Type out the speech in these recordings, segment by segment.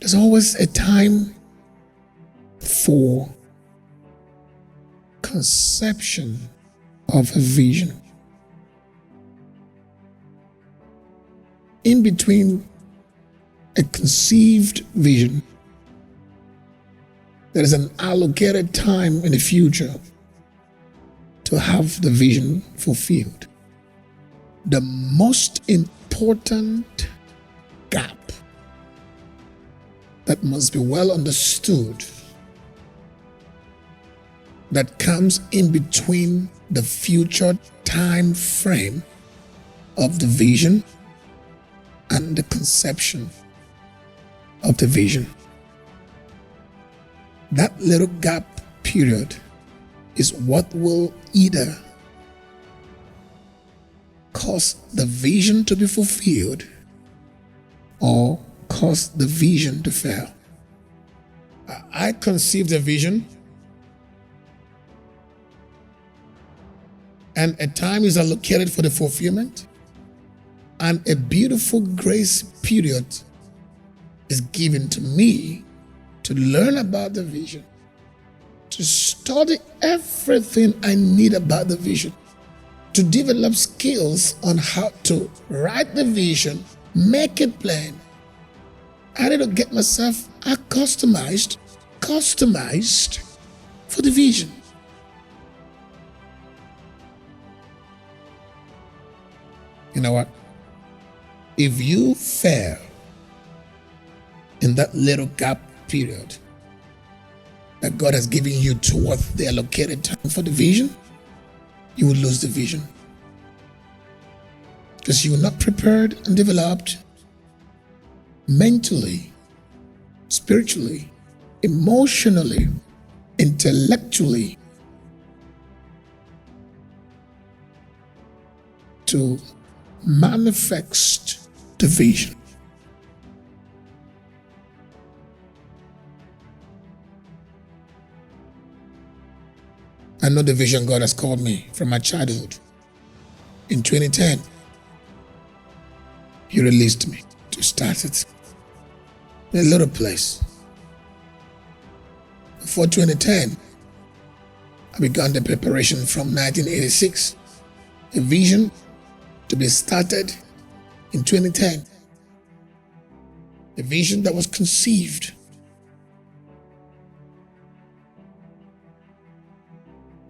There's always a time for conception of a vision. In between a conceived vision, there is an allocated time in the future to have the vision fulfilled. The most important gap that must be well understood that comes in between the future time frame of the vision and the conception of the vision. That little gap period is what will either cause the vision to be fulfilled or cause the vision to fail. I conceived a vision, and a time is allocated for the fulfillment, and a beautiful grace period is given to me to learn about the vision, to study everything I need about the vision, to develop skills on how to write the vision, make it plain. I need to get myself customized for the vision. You know what? If you fail in that little gap period that God has given you towards the allocated time for the vision, you will lose the vision. Because you are not prepared and developed mentally, spiritually, emotionally, intellectually to manifest the vision. I know the vision God has called me from my childhood. In 2010, He released me to start it in a little place. Before 2010, I began the preparation from 1986, a vision to be started in 2010, a vision that was conceived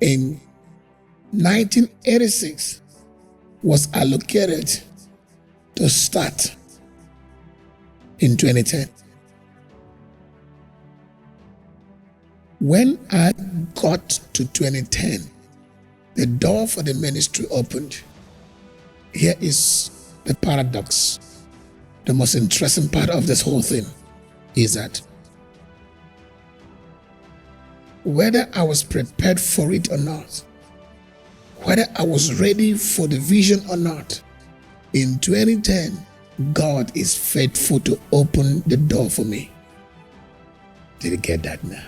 in 1986, was allocated to start in 2010. When I got to 2010, the door for the ministry opened. Here is the paradox. The most interesting part of this whole thing is that whether I was prepared for it or not, whether I was ready for the vision or not, in 2010, God is faithful to open the door for me. Did you get that now?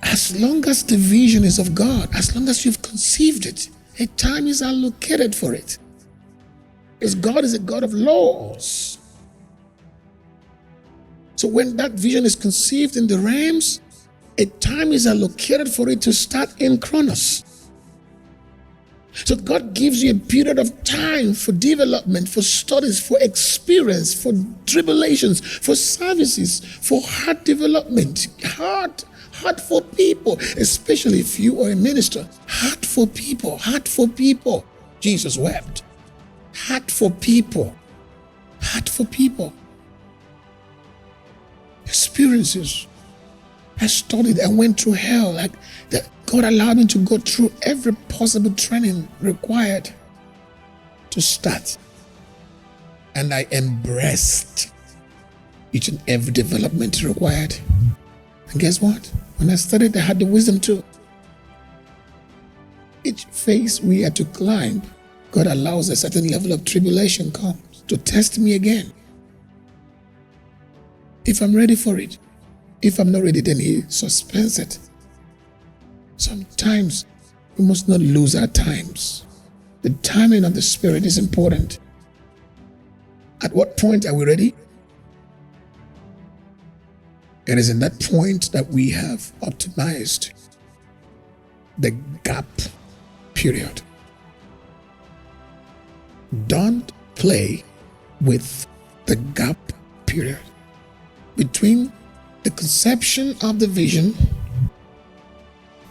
As long as the vision is of God, as long as you've conceived it, a time is allocated for it. Because God is a God of laws. So when that vision is conceived in the realms, a time is allocated for it to start in Chronos. So God gives you a period of time for development, for studies, for experience, for tribulations, for services, for heart development, heart for people, especially if you are a minister. Heart for people, heart for people. Jesus wept. Heart for people, heart for people. Experiences. I studied, I went through hell. Like that, God allowed me to go through every possible training required to start. And I embraced each and every development required. And guess what? When I studied, I had the wisdom too. Each phase we had to climb, God allows a certain level of tribulation comes to test me again. If I'm ready for it. If I'm not ready, then He suspends it. Sometimes we must not lose our times. The timing of the Spirit is important. At what point are we ready? It is in that point that we have optimized the gap period. Don't play with the gap period between the conception of the vision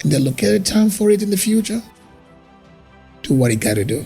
and the allocated time for it in the future to what it got to do.